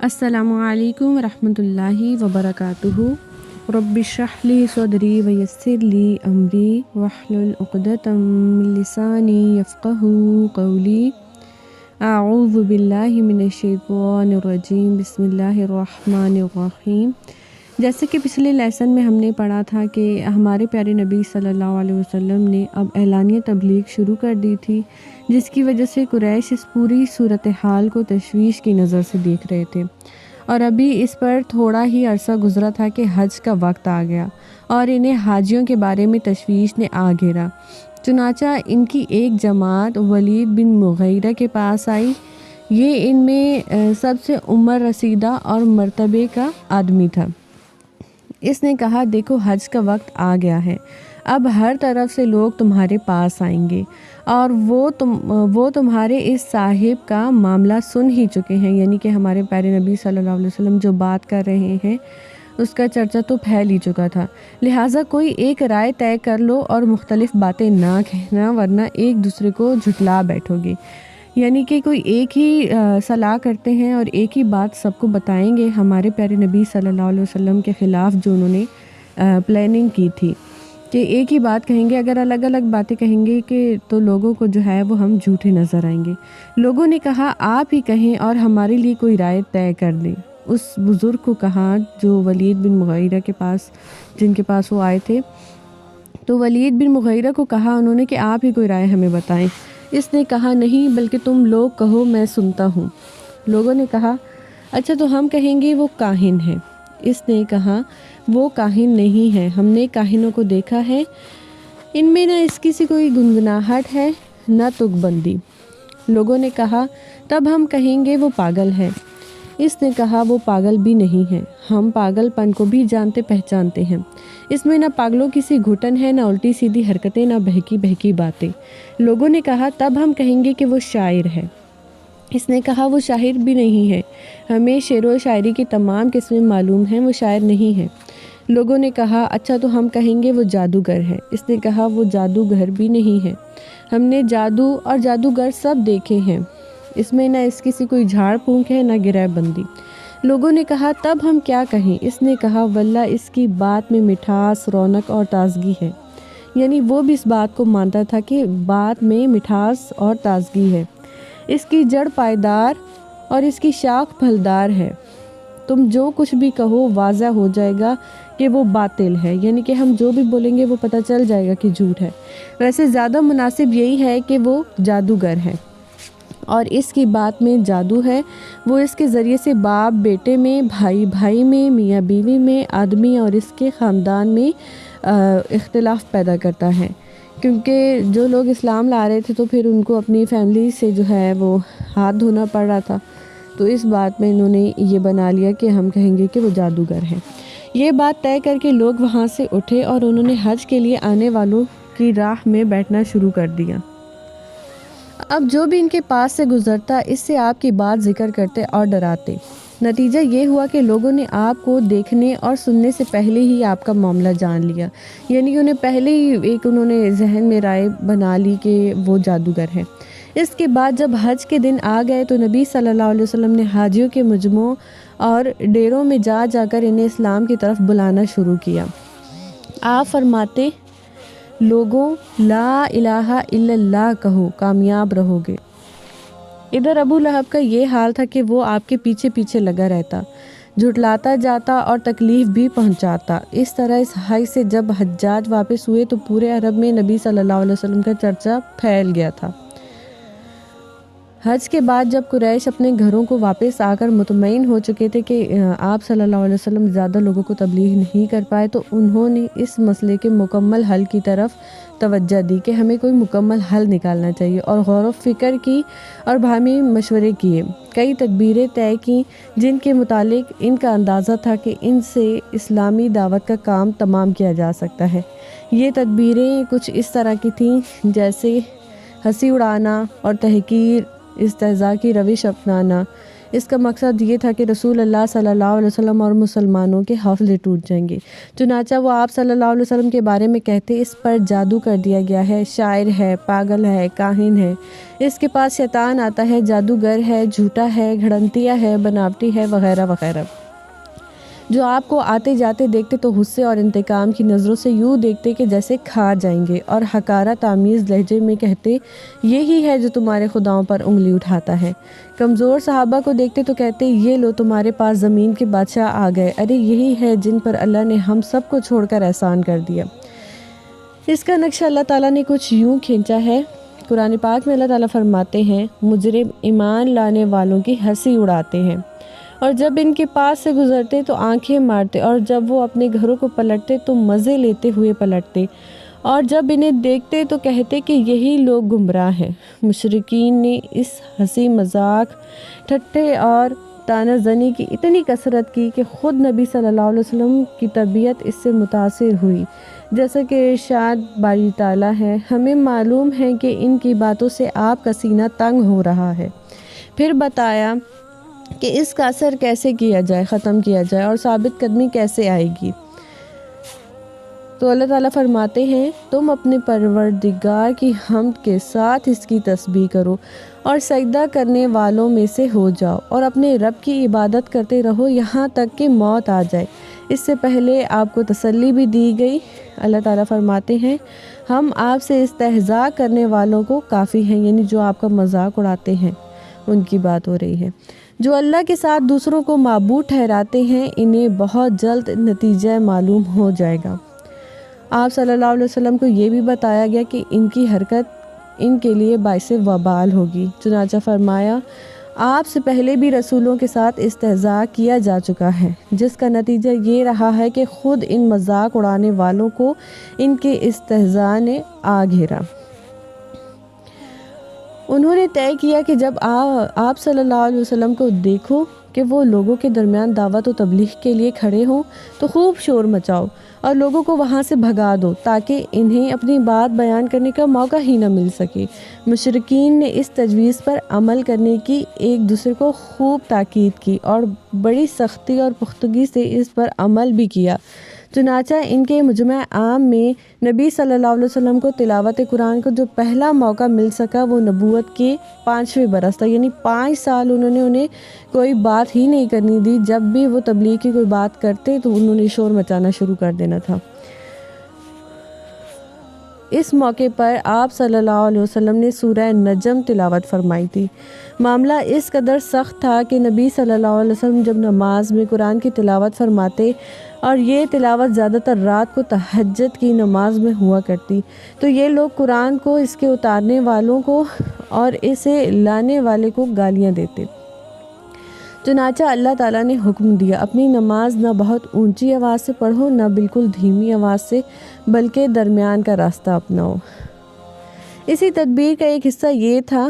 السلام علیکم ورحمۃ اللہ وبرکاتہ۔ رب اشرح لی صدری ویسر لی امری واحلل عقدۃ من لسانی یفقہوا قولی۔ اعوذ باللہ من الشیطان الرجیم، بسم اللہ الرحمن الرحیم۔ جیسے کہ پچھلے لیسن میں ہم نے پڑھا تھا کہ ہمارے پیارے نبی صلی اللہ علیہ وسلم نے اب اعلانیہ تبلیغ شروع کر دی تھی، جس کی وجہ سے قریش اس پوری صورتحال کو تشویش کی نظر سے دیکھ رہے تھے، اور ابھی اس پر تھوڑا ہی عرصہ گزرا تھا کہ حج کا وقت آ گیا اور انہیں حاجیوں کے بارے میں تشویش نے آ گھیرا۔ چنانچہ ان کی ایک جماعت ولید بن مغیرہ کے پاس آئی۔ یہ ان میں سب سے عمر رسیدہ اور مرتبے کا آدمی تھا۔ اس نے کہا، دیکھو حج کا وقت آ گیا ہے، اب ہر طرف سے لوگ تمہارے پاس آئیں گے اور وہ تمہارے اس صاحب کا معاملہ سن ہی چکے ہیں، یعنی کہ ہمارے پیارے نبی صلی اللہ علیہ وسلم جو بات کر رہے ہیں اس کا چرچا تو پھیل ہی چکا تھا، لہٰذا کوئی ایک رائے طے کر لو اور مختلف باتیں نہ کہنا، ورنہ ایک دوسرے کو جھٹلا بیٹھو گے۔ یعنی کہ کوئی ایک ہی صلاح کرتے ہیں اور ایک ہی بات سب کو بتائیں گے ہمارے پیارے نبی صلی اللہ علیہ وسلم کے خلاف جو انہوں نے پلاننگ کی تھی کہ ایک ہی بات کہیں گے۔ اگر الگ الگ باتیں کہیں گے کہ تو لوگوں کو جو ہے وہ ہم جھوٹے نظر آئیں گے۔ لوگوں نے کہا، آپ ہی کہیں اور ہمارے لیے کوئی رائے طے کر دیں۔ اس بزرگ کو کہا جو ولید بن مغیرہ کے پاس، جن کے پاس وہ آئے تھے، تو ولید بن مغیرہ کو کہا انہوں نے کہ آپ ہی کوئی رائے ہمیں بتائیں۔ اس نے کہا، نہیں بلکہ تم لوگ کہو، میں سنتا ہوں۔ لوگوں نے کہا، اچھا تو ہم کہیں گے وہ کاہن ہے۔ اس نے کہا، وہ کاہن نہیں ہے، ہم نے کاہنوں کو دیکھا ہے، ان میں نہ اس کی سی کوئی گنگناہٹ ہے نہ تک بندی۔ لوگوں نے کہا، تب ہم کہیں گے وہ پاگل ہے۔ اس نے کہا، وہ پاگل بھی نہیں ہے، ہم پاگل پن کو بھی جانتے پہچانتے ہیں، اس میں نہ پاگلوں کی سی گھٹن ہے، نہ الٹی سیدھی حرکتیں، نہ بہکی بہکی باتیں۔ لوگوں نے کہا، تب ہم کہیں گے کہ وہ شاعر ہے۔ اس نے کہا، وہ شاعر بھی نہیں ہے، ہمیں شعر و شاعری کی تمام قسمیں معلوم ہیں، وہ شاعر نہیں ہے۔ لوگوں نے کہا، اچھا تو ہم کہیں گے وہ جادوگر ہے۔ اس نے کہا، وہ جادوگر بھی نہیں ہے، ہم نے جادو اور جادوگر سب دیکھے ہیں، اس میں نہ اس کی سی کوئی جھاڑ پھونک ہے نہ گرہ بندی۔ لوگوں نے کہا، تب ہم کیا کہیں؟ اس نے کہا، واللہ اس کی بات میں مٹھاس، رونق اور تازگی ہے۔ یعنی وہ بھی اس بات کو مانتا تھا کہ بات میں مٹھاس اور تازگی ہے، اس کی جڑ پائیدار اور اس کی شاخ پھلدار ہے، تم جو کچھ بھی کہو واضح ہو جائے گا کہ وہ باطل ہے، یعنی کہ ہم جو بھی بولیں گے وہ پتہ چل جائے گا کہ جھوٹ ہے۔ ویسے زیادہ مناسب یہی ہے کہ وہ جادوگر ہے اور اس کی بات میں جادو ہے، وہ اس کے ذریعے سے باپ بیٹے میں، بھائی بھائی میں، میاں بیوی میں، آدمی اور اس کے خاندان میں اختلاف پیدا کرتا ہے، کیونکہ جو لوگ اسلام لا رہے تھے تو پھر ان کو اپنی فیملی سے جو ہے وہ ہاتھ دھونا پڑ رہا تھا، تو اس بات میں انہوں نے یہ بنا لیا کہ ہم کہیں گے کہ وہ جادوگر ہے۔ یہ بات طے کر کے لوگ وہاں سے اٹھے اور انہوں نے حج کے لیے آنے والوں کی راہ میں بیٹھنا شروع کر دیا۔ اب جو بھی ان کے پاس سے گزرتا اس سے آپ کی بات ذکر کرتے اور ڈراتے۔ نتیجہ یہ ہوا کہ لوگوں نے آپ کو دیکھنے اور سننے سے پہلے ہی آپ کا معاملہ جان لیا، یعنی کہ انہیں پہلے ہی انہوں نے ذہن میں رائے بنا لی کہ وہ جادوگر ہے۔ اس کے بعد جب حج کے دن آ گئے تو نبی صلی اللہ علیہ وسلم نے حاجیوں کے مجمعوں اور ڈیروں میں جا کر انہیں اسلام کی طرف بلانا شروع کیا۔ آپ فرماتے، لوگوں لا الہ الا اللہ کہو، کامیاب رہو گے۔ ادھر ابو لہب کا یہ حال تھا کہ وہ آپ کے پیچھے پیچھے لگا رہتا، جھٹلاتا جاتا اور تکلیف بھی پہنچاتا۔ اس طرح اس حج سے جب حجاج واپس ہوئے تو پورے عرب میں نبی صلی اللہ علیہ وسلم کا چرچا پھیل گیا تھا۔ حج کے بعد جب قریش اپنے گھروں کو واپس آ کر مطمئن ہو چکے تھے کہ آپ صلی اللہ علیہ وسلم زیادہ لوگوں کو تبلیغ نہیں کر پائے، تو انہوں نے اس مسئلے کے مکمل حل کی طرف توجہ دی کہ ہمیں کوئی مکمل حل نکالنا چاہیے، اور غور و فکر کی اور باہمی مشورے کیے، کئی تدبیریں طے کیں جن کے متعلق ان کا اندازہ تھا کہ ان سے اسلامی دعوت کا کام تمام کیا جا سکتا ہے۔ یہ تدبیریں کچھ اس طرح کی تھیں جیسے ہنسی اڑانا اور تحقیر، استہزاء کی روش اپنانا، اس کا مقصد یہ تھا کہ رسول اللہ صلی اللہ علیہ وسلم اور مسلمانوں کے حوصلے ٹوٹ جائیں گے۔ چنانچہ وہ آپ صلی اللہ علیہ وسلم کے بارے میں کہتے اس پر جادو کر دیا گیا ہے، شاعر ہے، پاگل ہے، کاہن ہے، اس کے پاس شیطان آتا ہے، جادوگر ہے، جھوٹا ہے، گھڑنتیا ہے، بناوٹی ہے، وغیرہ وغیرہ۔ جو آپ کو آتے جاتے دیکھتے تو غصے اور انتقام کی نظروں سے یوں دیکھتے کہ جیسے کھا جائیں گے، اور حقارت آمیز لہجے میں کہتے یہی ہے جو تمہارے خداؤں پر انگلی اٹھاتا ہے۔ کمزور صحابہ کو دیکھتے تو کہتے یہ لو تمہارے پاس زمین کے بادشاہ آ گئے، ارے یہی ہے جن پر اللہ نے ہم سب کو چھوڑ کر احسان کر دیا۔ اس کا نقشہ اللہ تعالیٰ نے کچھ یوں کھینچا ہے۔ قرآن پاک میں اللہ تعالیٰ فرماتے ہیں مجرم ایمان لانے والوں کی ہنسی اڑاتے ہیں، اور جب ان کے پاس سے گزرتے تو آنکھیں مارتے، اور جب وہ اپنے گھروں کو پلٹتے تو مزے لیتے ہوئے پلٹتے، اور جب انہیں دیکھتے تو کہتے کہ یہی لوگ گمراہ ہیں۔ مشرکین نے اس ہنسی مذاق، ٹھٹے اور طعنہ زنی کی اتنی کثرت کی کہ خود نبی صلی اللہ علیہ وسلم کی طبیعت اس سے متاثر ہوئی، جیسا کہ ارشاد باری تعالیٰ ہے ہمیں معلوم ہے کہ ان کی باتوں سے آپ کا سینہ تنگ ہو رہا ہے۔ پھر بتایا کہ اس کا اثر کیسے کیا جائے، ختم کیا جائے، اور ثابت قدمی کیسے آئے گی۔ تو اللہ تعالیٰ فرماتے ہیں تم اپنے پروردگار کی حمد کے ساتھ اس کی تسبیح کرو اور سجدہ کرنے والوں میں سے ہو جاؤ، اور اپنے رب کی عبادت کرتے رہو یہاں تک کہ موت آ جائے۔ اس سے پہلے آپ کو تسلی بھی دی گئی۔ اللہ تعالیٰ فرماتے ہیں ہم آپ سے استہزاء کرنے والوں کو کافی ہیں، یعنی جو آپ کا مذاق اڑاتے ہیں ان کی بات ہو رہی ہے۔ جو اللہ کے ساتھ دوسروں کو معبود ٹھہراتے ہیں انہیں بہت جلد نتیجہ معلوم ہو جائے گا۔ آپ صلی اللہ علیہ وسلم کو یہ بھی بتایا گیا کہ ان کی حرکت ان کے لیے باعث وبال ہوگی، چنانچہ فرمایا آپ سے پہلے بھی رسولوں کے ساتھ استہزاء کیا جا چکا ہے، جس کا نتیجہ یہ رہا ہے کہ خود ان مذاق اڑانے والوں کو ان کے استہزاء نے آ گھیرا۔ انہوں نے طے کیا کہ جب آپ صلی اللہ علیہ وسلم کو دیکھو کہ وہ لوگوں کے درمیان دعوت و تبلیغ کے لیے کھڑے ہوں تو خوب شور مچاؤ اور لوگوں کو وہاں سے بھگا دو تاکہ انہیں اپنی بات بیان کرنے کا موقع ہی نہ مل سکے۔ مشرکین نے اس تجویز پر عمل کرنے کی ایک دوسرے کو خوب تاکید کی اور بڑی سختی اور پختگی سے اس پر عمل بھی کیا۔ چنانچہ ان کے مجمع عام میں نبی صلی اللہ علیہ وسلم کو تلاوت قرآن کو جو پہلا موقع مل سکا وہ نبوت کے 5ویں برس تھا، یعنی 5 سال انہوں نے انہیں کوئی بات ہی نہیں کرنی دی۔ جب بھی وہ تبلیغ کی کوئی بات کرتے تو انہوں نے شور مچانا شروع کر دینا تھا۔ اس موقع پر آپ صلی اللہ علیہ وسلم نے سورہ نجم تلاوت فرمائی تھی۔ معاملہ اس قدر سخت تھا کہ نبی صلی اللہ علیہ وسلم جب نماز میں قرآن کی تلاوت فرماتے اور یہ تلاوت زیادہ تر رات کو تہجد کی نماز میں ہوا کرتی تو یہ لوگ قرآن کو، اس کے اتارنے والوں کو اور اسے لانے والے کو گالیاں دیتے۔ چنانچہ اللہ تعالیٰ نے حکم دیا اپنی نماز نہ بہت اونچی آواز سے پڑھو نہ بالکل دھیمی آواز سے، بلکہ درمیان کا راستہ اپناؤ۔ اسی تدبیر کا ایک حصہ یہ تھا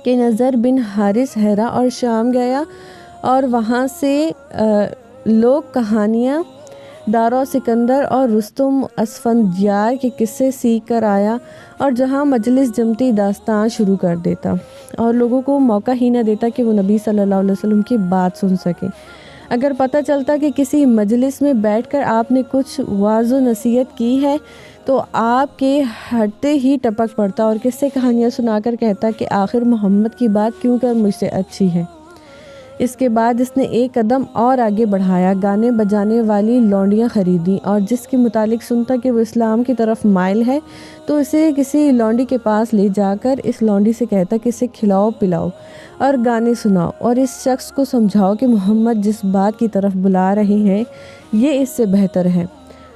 کہ نضر بن حارث ہیرا اور شام گیا اور وہاں سے لوگ کہانیاں دارو سکندر اور رستم اسفندیار کے قصے سیکھ کر آیا، اور جہاں مجلس جمتی داستان شروع کر دیتا اور لوگوں کو موقع ہی نہ دیتا کہ وہ نبی صلی اللہ علیہ وسلم کی بات سن سکیں۔ اگر پتہ چلتا کہ کسی مجلس میں بیٹھ کر آپ نے کچھ وعظ و نصیحت کی ہے تو آپ کے ہٹتے ہی ٹپک پڑتا اور قصے کہانیاں سنا کر کہتا کہ آخر محمد کی بات کیوں کر مجھ سے اچھی ہے۔ اس کے بعد اس نے ایک قدم اور آگے بڑھایا، گانے بجانے والی لونڈیاں خریدیں، اور جس کے متعلق سنتا کہ وہ اسلام کی طرف مائل ہے تو اسے کسی لونڈی کے پاس لے جا کر اس لونڈی سے کہتا کہ اسے کھلاؤ پلاؤ اور گانے سناؤ، اور اس شخص کو سمجھاؤ کہ محمد جس بات کی طرف بلا رہے ہیں یہ اس سے بہتر ہے۔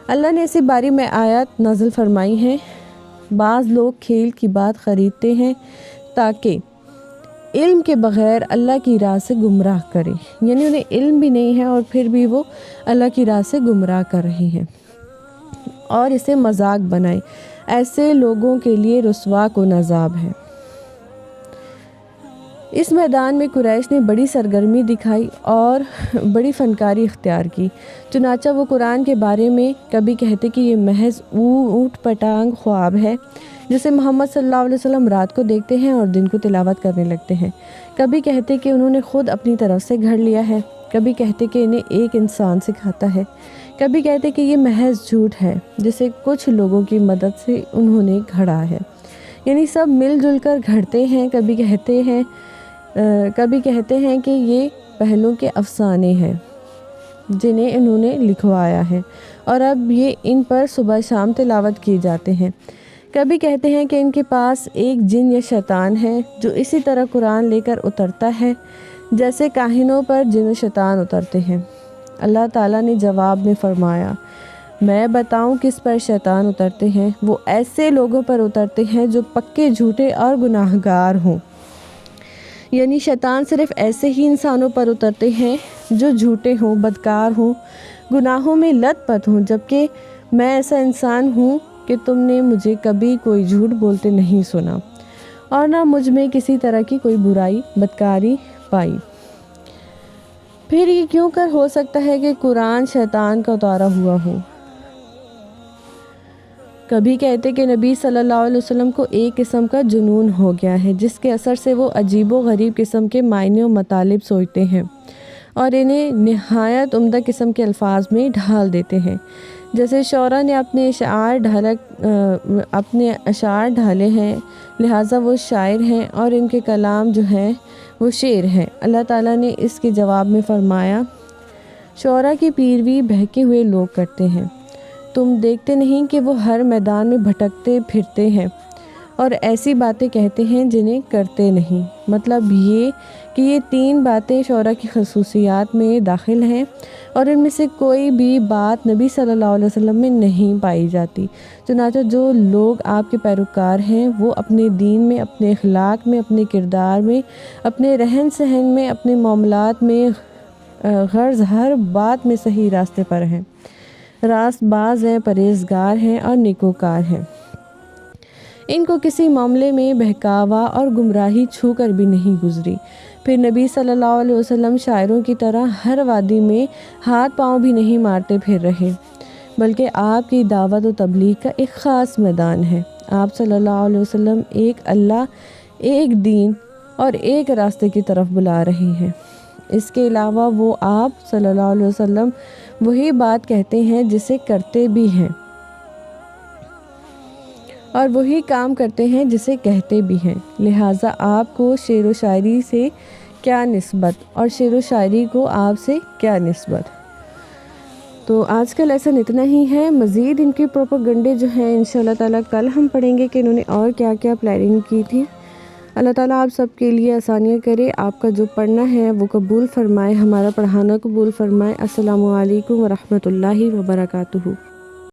اللہ نے اسی باری میں آیات نازل فرمائی ہیں، بعض لوگ کھیل کی بات خریدتے ہیں تاکہ علم کے بغیر اللہ کی راہ سے گمراہ کرے، یعنی انہیں علم بھی نہیں ہے اور پھر بھی وہ اللہ کی راہ سے گمراہ کر رہے ہیں اور اسے مذاق بنائے۔ ایسے لوگوں کے لیے رسوا کن عذاب ہے۔ اس میدان میں قریش نے بڑی سرگرمی دکھائی اور بڑی فنکاری اختیار کی، چنانچہ وہ قرآن کے بارے میں کبھی کہتے کہ یہ محض اونٹ پٹانگ خواب ہے، جیسے محمد صلی اللہ علیہ وسلم رات کو دیکھتے ہیں اور دن کو تلاوت کرنے لگتے ہیں۔ کبھی کہتے کہ انہوں نے خود اپنی طرف سے گھڑ لیا ہے، کبھی کہتے کہ انہیں ایک انسان سکھاتا ہے، کبھی کہتے کہ یہ محض جھوٹ ہے جسے کچھ لوگوں کی مدد سے انہوں نے گھڑا ہے۔ یعنی سب مل جل کر گھڑتے ہیں۔ کبھی کہتے ہیں کہ یہ پہلوں کے افسانے ہیں جنہیں انہوں نے لکھوایا ہے اور اب یہ ان پر صبح شام تلاوت کیے جاتے ہیں۔ کبھی کہتے ہیں کہ ان کے پاس ایک جن یا شیطان ہے جو اسی طرح قرآن لے کر اترتا ہے جیسے کاہنوں پر جن و شیطان اترتے ہیں۔ اللہ تعالیٰ نے جواب میں فرمایا، میں بتاؤں کس پر شیطان اترتے ہیں؟ وہ ایسے لوگوں پر اترتے ہیں جو پکے جھوٹے اور گناہ گار ہوں۔ یعنی شیطان صرف ایسے ہی انسانوں پر اترتے ہیں جو جھوٹے ہوں، بدکار ہوں، گناہوں میں لت پت ہوں، جبکہ میں ایسا انسان ہوں کہ تم نے مجھے کبھی کوئی جھوٹ بولتے نہیں سنا اور نہ مجھ میں کسی طرح کی کوئی برائی، بدکاری پائی۔ پھر یہ کیوں کر ہو سکتا ہے کہ قرآن شیطان کا اتارا ہوا ہو؟ کبھی کہتے کہ نبی صلی اللہ علیہ وسلم کو ایک قسم کا جنون ہو گیا ہے جس کے اثر سے وہ عجیب و غریب قسم کے معنی و مطالب سوچتے ہیں اور انہیں نہایت عمدہ قسم کے الفاظ میں ڈھال دیتے ہیں۔ جیسے شعراء نے اپنے اشعار ڈھالے ہیں، لہٰذا وہ شاعر ہیں اور ان کے کلام جو ہیں وہ شعر ہیں۔ اللہ تعالیٰ نے اس کے جواب میں فرمایا، شعراء کی پیروی بہکے ہوئے لوگ کرتے ہیں، تم دیکھتے نہیں کہ وہ ہر میدان میں بھٹکتے پھرتے ہیں اور ایسی باتیں کہتے ہیں جنہیں کرتے نہیں۔ مطلب یہ کہ یہ تین باتیں شعراء کی خصوصیات میں داخل ہیں اور ان میں سے کوئی بھی بات نبی صلی اللہ علیہ وسلم میں نہیں پائی جاتی۔ چنانچہ جو لوگ آپ کے پیروکار ہیں وہ اپنے دین میں، اپنے اخلاق میں، اپنے کردار میں، اپنے رہن سہن میں، اپنے معاملات میں، غرض ہر بات میں صحیح راستے پر ہیں، راست باز ہیں، پرہیزگار ہیں اور نیکوکار ہیں۔ ان کو کسی معاملے میں بہکاوا اور گمراہی چھو کر بھی نہیں گزری۔ پھر نبی صلی اللہ علیہ وسلم شاعروں کی طرح ہر وادی میں ہاتھ پاؤں بھی نہیں مارتے پھر رہے، بلکہ آپ کی دعوت و تبلیغ کا ایک خاص میدان ہے۔ آپ صلی اللہ علیہ وسلم ایک اللہ، ایک دین اور ایک راستے کی طرف بلا رہے ہیں۔ اس کے علاوہ وہ آپ صلی اللہ علیہ وسلم وہی بات کہتے ہیں جسے کرتے بھی ہیں اور وہی کام کرتے ہیں جسے کہتے بھی ہیں، لہٰذا آپ کو شعر و شاعری سے کیا نسبت اور شعر و شاعری کو آپ سے کیا نسبت؟ تو آج کا لیسن اتنا ہی ہے۔ مزید ان کے پروپیگنڈے جو ہیں انشاءاللہ تعالیٰ کل ہم پڑھیں گے کہ انہوں نے اور کیا کیا پلاننگ کی تھی۔ اللہ تعالیٰ آپ سب کے لیے آسانیاں کرے، آپ کا جو پڑھنا ہے وہ قبول فرمائے، ہمارا پڑھانا قبول فرمائے۔ السلام علیکم ورحمۃ اللہ وبرکاتہ۔